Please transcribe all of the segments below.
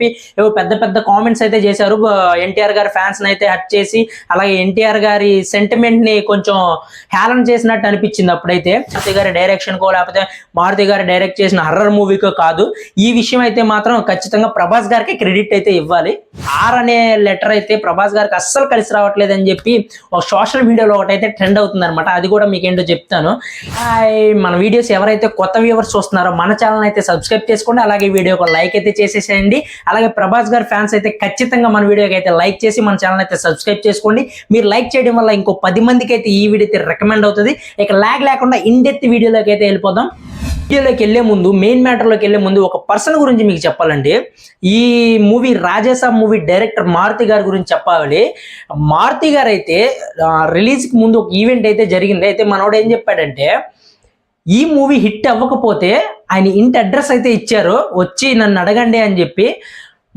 చెప్పి ఏవో పెద్ద పెద్ద కామెంట్స్ అయితే చేశారు. ఎన్టీఆర్ గారి ఫ్యాన్స్ అయితే హర్ట్ చేసి, అలాగే ఎన్టీఆర్ గారి సెంటిమెంట్ ని కొంచెం హేళన చేసినట్టు అనిపించింది. అప్పుడైతే మారుతి గారి డైరెక్షన్ కో లేకపోతే మారుతి గారు డైరెక్ట్ చేసిన హర్రర్ మూవీకో కాదు, ఈ విషయం అయితే మాత్రం ఖచ్చితంగా ప్రభాస్ గారికి క్రెడిట్ అయితే ఇవ్వాలి. ఆర్ అనే లెటర్ అయితే ప్రభాస్ గారికి అస్సలు కలిసి రావట్లేదు అని చెప్పి ఒక సోషల్ మీడియాలో ఒకటైతే ట్రెండ్ అవుతుంది అనమాట. అది కూడా మీకు ఏంటో చెప్తాను. మన వీడియోస్ ఎవరైతే కొత్త వ్యూవర్స్ చూస్తున్నారో మన ఛానల్ అయితే సబ్స్క్రైబ్ చేసుకోండి, అలాగే వీడియోకి లైక్ అయితే చేసేసేయండి. అలాగే ప్రభాస్ గారి ఫ్యాన్స్ అయితే ఖచ్చితంగా మన వీడియోకి అయితే లైక్ చేసి మన ఛానల్ అయితే సబ్స్క్రైబ్ చేసుకోండి. మీరు లైక్ చేయడం వల్ల ఇంకో 10 మందికి అయితే ఈ వీడియో అయితే రికమెండ్ అవుతుంది. ఇక లాగ్ లేకుండా ఇన్ డెప్త్ వీడియోలోకి అయితే వెళ్ళిపోదాం. వీడియోలోకి వెళ్లే ముందు, మెయిన్ మ్యాటర్లోకి వెళ్లే ముందు ఒక పర్సన్ గురించి మీకు చెప్పాలండి. ఈ movie Raja Saab movie director Maruti గారి గురించి చెప్పాలి. మారుతి గారు అయితే రిలీజ్కి ముందు ఒక ఈవెంట్ అయితే జరిగింది. అయితే మనోడు ఏం చెప్పాడంటే, ఈ మూవీ హిట్ అవ్వకపోతే ఆయన ఇంటి అడ్రస్ అయితే ఇచ్చారు, వచ్చి నన్ను అడగండి అని చెప్పి.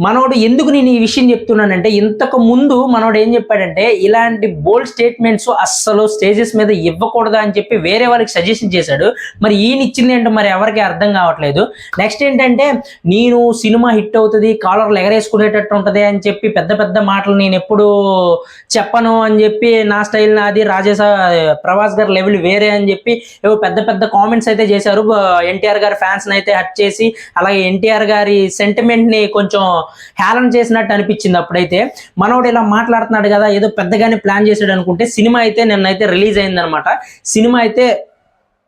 మనోడు ఎందుకు నేను ఈ విషయం చెప్తున్నానంటే, ఇంతకు ముందు మనోడు ఏం చెప్పాడంటే, ఇలాంటి బోల్డ్ స్టేట్మెంట్స్ అస్సలు స్టేజెస్ మీద ఇవ్వకూడదు అని చెప్పి వేరే వాళ్ళకి సజెషన్ చేశాడు. మరి ఈయన ఇచ్చింది ఏంటో మరి ఎవరికి అర్థం కావట్లేదు. నెక్స్ట్ ఏంటంటే, నేను సినిమా హిట్ అవుతుంది, కాలర్లు ఎగరేసుకునేటట్టు ఉంటుంది అని చెప్పి పెద్ద పెద్ద మాటలు నేను ఎప్పుడు చెప్పను అని చెప్పి, నా స్టైల్ నాది, ప్రభాస్ గారి లెవెల్ వేరే అని చెప్పి ఏవో పెద్ద పెద్ద కామెంట్స్ అయితే చేశారు. ఎన్టీఆర్ గారి ఫ్యాన్స్ అయితే హర్ట్ చేసి, అలాగే ఎన్టీఆర్ గారి సెంటిమెంట్ ని కొంచెం హేళన చేసినట్టు అనిపించింది. అప్పుడైతే మనోడు ఇలా మాట్లాడుతున్నాడు కదా, ఏదో పెద్దగానే ప్లాన్ చేసాడు అనుకుంటే, సినిమా అయితే నిన్నైతే రిలీజ్ అయిందనమాట. సినిమా అయితే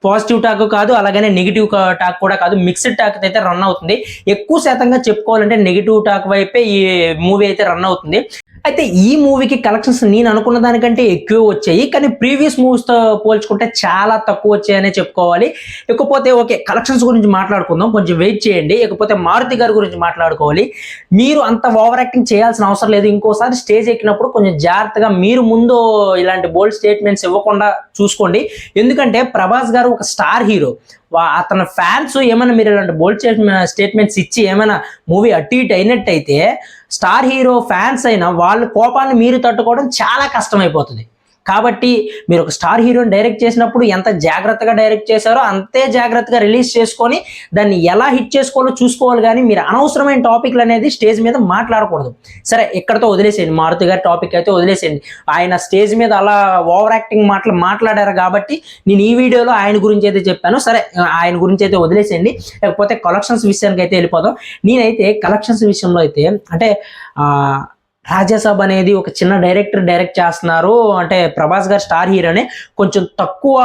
పాజిటివ్ టాక్ కాదు, అలాగనే నెగిటివ్ టాక్ కూడా కాదు, మిక్స్డ్ టాక్ అయితే రన్ అవుతుంది. ఎక్కువ శాతంగా చెప్పుకోవాలంటే నెగిటివ్ టాక్ వైపే ఈ మూవీ అయితే రన్ అవుతుంది. అయితే ఈ మూవీకి కలెక్షన్స్ నేను అనుకున్న దానికంటే ఎక్కువ వచ్చాయి, కానీ ప్రీవియస్ మూవీస్తో పోల్చుకుంటే చాలా తక్కువ వచ్చాయనే చెప్పుకోవాలి. ఇకపోతే ఓకే, కలెక్షన్స్ గురించి మాట్లాడుకుందాం, కొంచెం వెయిట్ చేయండి. ఇకపోతే మారుతి గారి గురించి మాట్లాడుకోవాలి. మీరు అంత ఓవర్ యాక్టింగ్ చేయాల్సిన అవసరం లేదు. ఇంకోసారి స్టేజ్ ఎక్కినప్పుడు కొంచెం జాగ్రత్తగా మీరు ముందు ఇలాంటి బోల్డ్ స్టేట్మెంట్స్ ఇవ్వకుండా చూసుకోండి. ఎందుకంటే ప్రభాస్ గారు ఒక స్టార్ హీరో. అతని ఫ్యాన్స్ ఏమైనా మీరు ఇలాంటి బోల్డ్ స్టేట్మెంట్స్ ఇచ్చి ఏమైనా మూవీ అటు ఇటు అయినట్టయితే, స్టార్ హీరో ఫ్యాన్స్ అయినా వాళ్ళ కోపాన్ని మీరు తట్టుకోవడం చాలా కష్టమైపోతుంది. కాబట్టి మీరు ఒక స్టార్ హీరోని డైరెక్ట్ చేసినప్పుడు ఎంత జాగ్రత్తగా డైరెక్ట్ చేశారో అంతే జాగ్రత్తగా రిలీజ్ చేసుకొని దాన్ని ఎలా హిట్ చేసుకోవాలో చూసుకోవాలి. కానీ మీరు అనవసరమైన టాపిక్లు అనేది స్టేజ్ మీద మాట్లాడకూడదు. సరే, ఇక్కడతో వదిలేసేయండి, మారుతి గారి టాపిక్ అయితే వదిలేసేయండి. ఆయన స్టేజ్ మీద అలా ఓవర్ యాక్టింగ్ మాట్లాడారు కాబట్టి నేను ఈ వీడియోలో ఆయన గురించి అయితే చెప్పాను. సరే, ఆయన గురించి అయితే వదిలేసేయండి. లేకపోతే కలెక్షన్స్ విషయానికి అయితే వెళ్ళిపోదాం. నేనైతే కలెక్షన్స్ విషయంలో అయితే అంటే రాజాసాబ్ అనేది ఒక చిన్న డైరెక్టర్ డైరెక్ట్ చేస్తున్నారు అంటే, ప్రభాస్ గారు స్టార్ హీరోనే, కొంచెం తక్కువ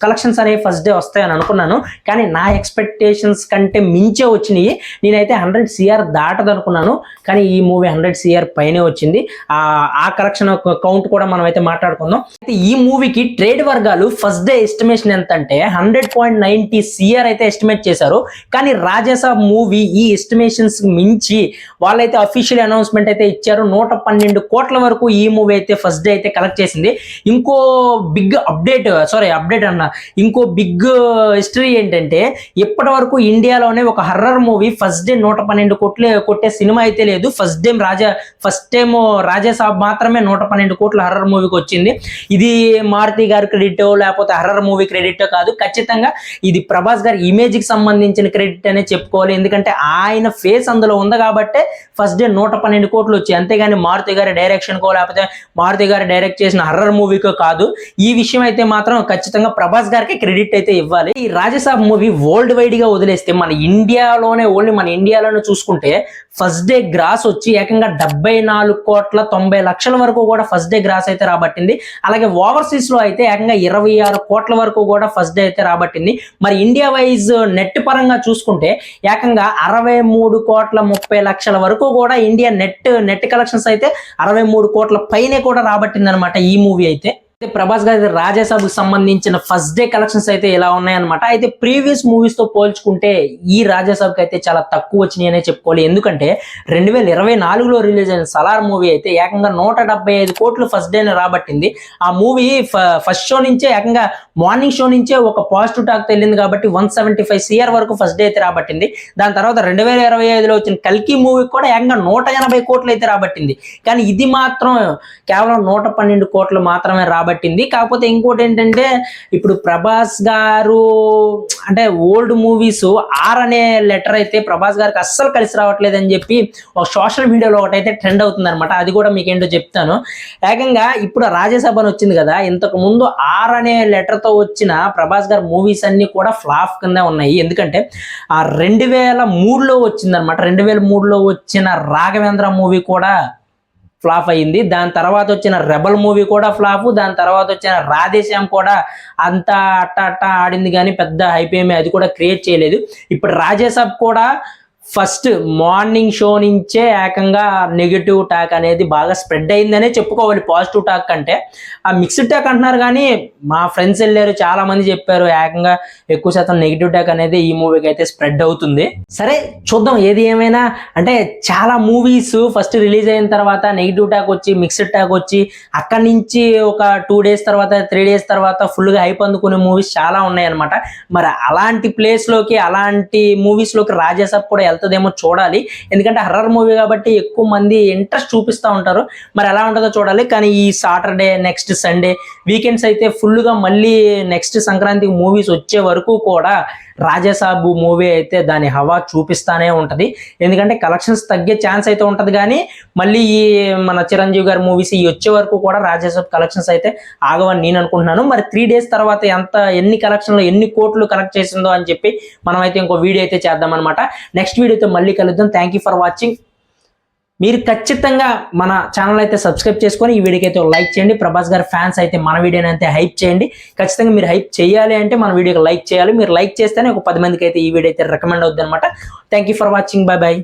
కలెక్షన్స్ అనేవి ఫస్ట్ డే వస్తాయని అనుకున్నాను. కానీ నా ఎక్స్పెక్టేషన్స్ కంటే మించే వచ్చినాయి. నేనైతే 100 CR దాటదు అనుకున్నాను, కానీ ఈ మూవీ 100 CR పైనే వచ్చింది. ఆ కలెక్షన్ కౌంట్ కూడా మనం అయితే మాట్లాడుకుందాం. అయితే ఈ మూవీకి ట్రేడ్ వర్గాలు ఫస్ట్ డే ఎస్టిమేషన్ ఎంత అంటే 100.90 CR అయితే ఎస్టిమేట్ చేశారు. కానీ రాజాసాబ్ మూవీ ఈ ఎస్టిమేషన్స్ మించి వాళ్ళైతే అఫీషియల్ అనౌన్స్మెంట్ అయితే ఇచ్చారు. 112 కోట్ల వరకు ఈ మూవీ అయితే ఫస్ట్ డే అయితే కలెక్ట్ చేసింది. ఇంకో బిగ్ ఇంకో బిగ్ హిస్టరీ ఏంటంటే, ఇప్పటి వరకు ఇండియాలోనే ఒక హర్రర్ మూవీ ఫస్ట్ డే 112 కోట్లు కొట్టే సినిమా అయితే లేదు. ఫస్ట్ టైం రాజాసాబ్ మాత్రమే 112 కోట్ల హర్రర్ మూవీకి వచ్చింది. ఇది మారుతి గారి క్రెడిట్ లేకపోతే హర్రర్ మూవీ క్రెడిట్ కాదు, ఖచ్చితంగా ఇది ప్రభాస్ గారి ఇమేజ్ కి సంబంధించిన క్రెడిట్ అనే చెప్పుకోవాలి. ఎందుకంటే ఆయన ఫేస్ అందులో ఉంది కాబట్టే ఫస్ట్ డే 112 కోట్లు వచ్చాయి. అంతేగాని మారుతి గారి డైరెక్షన్ కో లేకపోతే మారుతి గారు డైరెక్ట్ చేసిన హర్రర్ మూవీకో కాదు. ఈ విషయం అయితే మాత్రం ఖచ్చితంగా ప్రభాస్ గారికి క్రెడిట్ అయితే ఇవ్వాలి. ఈ రాజాసాబ్ మూవీ వరల్డ్ వైడ్ గా వదిలేస్తే మన ఇండియాలోనే చూసుకుంటే ఫస్ట్ డే గ్రాస్ వచ్చి ఏకంగా 74.90 కోట్ల వరకు కూడా ఫస్ట్ డే గ్రాస్ అయితే రాబట్టింది. అలాగే ఓవర్సీస్ లో అయితే ఏకంగా 26 కోట్ల వరకు కూడా ఫస్ట్ డే అయితే రాబట్టింది. మరి ఇండియా వైజ్ నెట్ పరంగా చూసుకుంటే ఏకంగా 63.30 కోట్ల వరకు కూడా ఇండియా నెట్ కలెక్షన్స్ అయితే 63 కోట్ల పైనే కూడా రాబట్టింది అనమాట ఈ మూవీ అయితే. ప్రభాస్ గారి రాజాసాబ్ కి సంబంధించిన ఫస్ట్ డే కలెక్షన్స్ అయితే ఇలా ఉన్నాయన్నమాట. అయితే ప్రీవియస్ మూవీస్ తో పోల్చుకుంటే ఈ రాజాసాబ్ కి అయితే చాలా తక్కువ వచ్చినాయి అనే చెప్పుకోవాలి. ఎందుకంటే 2024లో రిలీజ్ అయిన సలార్ మూవీ అయితే ఏకంగా 175 కోట్లు ఫస్ట్ డే రాబట్టింది. ఆ మూవీ ఫస్ట్ షో నుంచే ఏకంగా మార్నింగ్ షో నుంచే ఒక పాజిటివ్ టాక్ తెలింది కాబట్టి 175 CR వరకు ఫస్ట్ డే అయితే రాబట్టింది. దాని తర్వాత 2025లో వచ్చిన కల్కి మూవీ కూడా ఏకంగా 180 కోట్లు అయితే రాబట్టింది. కానీ ఇది మాత్రం కేవలం 112 కోట్లు మాత్రమే రాబట్టింది. రాబట్టింది. కాకపోతే ఇంకోటి ఏంటంటే ఇప్పుడు ప్రభాస్ గారు అంటే ఓల్డ్ మూవీస్ ఆర్ అనే లెటర్ అయితే ప్రభాస్ గారికి అస్సలు కలిసి రావట్లేదు అని చెప్పి ఒక సోషల్ మీడియాలో ఒకటైతే ట్రెండ్ అవుతుంది అనమాట. అది కూడా మీకు ఏంటో చెప్తాను. ఏకంగా ఇప్పుడు రాజ్యసభ అని వచ్చింది కదా, ఇంతకు ముందు ఆర్ అనే లెటర్ తో వచ్చిన ప్రభాస్ గారి మూవీస్ అన్ని కూడా ఫ్లాప్ కింద ఉన్నాయి. ఎందుకంటే ఆ 2003లో వచ్చిందనమాట. 2003లో వచ్చిన రాఘవేంద్ర మూవీ కూడా ఫ్లాప్ అయ్యింది. దాని తర్వాత వచ్చిన రెబల్ మూవీ కూడా ఫ్లాప్. దాని తర్వాత వచ్చిన రాధేశ్యామ్ కూడా అంత అట్ట ఆడింది కానీ పెద్ద హైప్ ఏమీ అది కూడా క్రియేట్ చేయలేదు. ఇప్పుడు రాజేసాబ్ కూడా ఫస్ట్ మార్నింగ్ షో నుంచే ఏకంగా నెగిటివ్ టాక్ అనేది బాగా స్ప్రెడ్ అయిందనే చెప్పుకోవాలి, పాజిటివ్ టాక్ కంటే. ఆ మిక్స్డ్ టాక్ అంటున్నారు కానీ మా ఫ్రెండ్స్ వెళ్ళారు, చాలా మంది చెప్పారు ఏకంగా ఎక్కువ శాతం నెగిటివ్ టాక్ అనేది ఈ మూవీకి అయితే స్ప్రెడ్ అవుతుంది. సరే చూద్దాం ఏది ఏమైనా. అంటే చాలా మూవీస్ ఫస్ట్ రిలీజ్ అయిన తర్వాత నెగిటివ్ టాక్ వచ్చి మిక్స్డ్ టాక్ వచ్చి అక్కడి నుంచి ఒక 2 days తర్వాత 3 days తర్వాత ఫుల్గా హైప్ అందుకునే మూవీస్ చాలా ఉన్నాయి అనమాట. మరి అలాంటి ప్లేస్లోకి అలాంటి మూవీస్లోకి రాజేసాబ్ కూడా వెళ్తుందేమో చూడాలి. ఎందుకంటే హర్రర్ మూవీ కాబట్టి ఎక్కువ మంది ఇంట్రెస్ట్ చూపిస్తూ ఉంటారు. మరి ఎలా ఉంటుందో చూడాలి. కానీ ఈ సాటర్డే, నెక్స్ట్ సండే వీకెండ్స్ అయితే ఫుల్గా మళ్ళీ నెక్స్ట్ సంక్రాంతికి మూవీస్ వచ్చే వరకు కూడా రాజాసాబ్ మూవీ అయితే దాని హవా చూపిస్తానే ఉంటుంది. ఎందుకంటే కలెక్షన్స్ తగ్గే ఛాన్స్ అయితే ఉంటుంది కానీ మళ్ళీ ఈ మన చిరంజీవి గారి మూవీస్ ఈ వచ్చే వరకు కూడా రాజాసాబ్ కలెక్షన్స్ అయితే ఆగవని నేను అనుకుంటున్నాను. మరి 3 days తర్వాత ఎన్ని కలెక్షన్లు ఎన్ని కోట్లు కలెక్ట్ చేసిందో అని చెప్పి మనం అయితే ఇంకో వీడియో అయితే చేద్దాం అనమాట. నెక్స్ట్ వీడియోతో మళ్ళీ కలుద్దాం. Thank you for watching. మీరు ఖచ్చితంగా మన ఛానల్ అయితే సబ్స్క్రైబ్ చేసుకొని ఈ వీడియోకి అయితే లైక్ చేయండి. ప్రభాస్ గారి ఫ్యాన్స్ అయితే మన వీడియోని అయితే హైప్ చేయండి. ఖచ్చితంగా మీరు హైప్ చేయాలి అంటే మన వీడియోకి లైక్ చేయాలి. మీరు లైక్ చేస్తేనే ఒక 10 మందికి అయితే ఈ వీడియో అయితే రికమెండ్ అవుతుంది అనమాట. Thank you for watching. By by.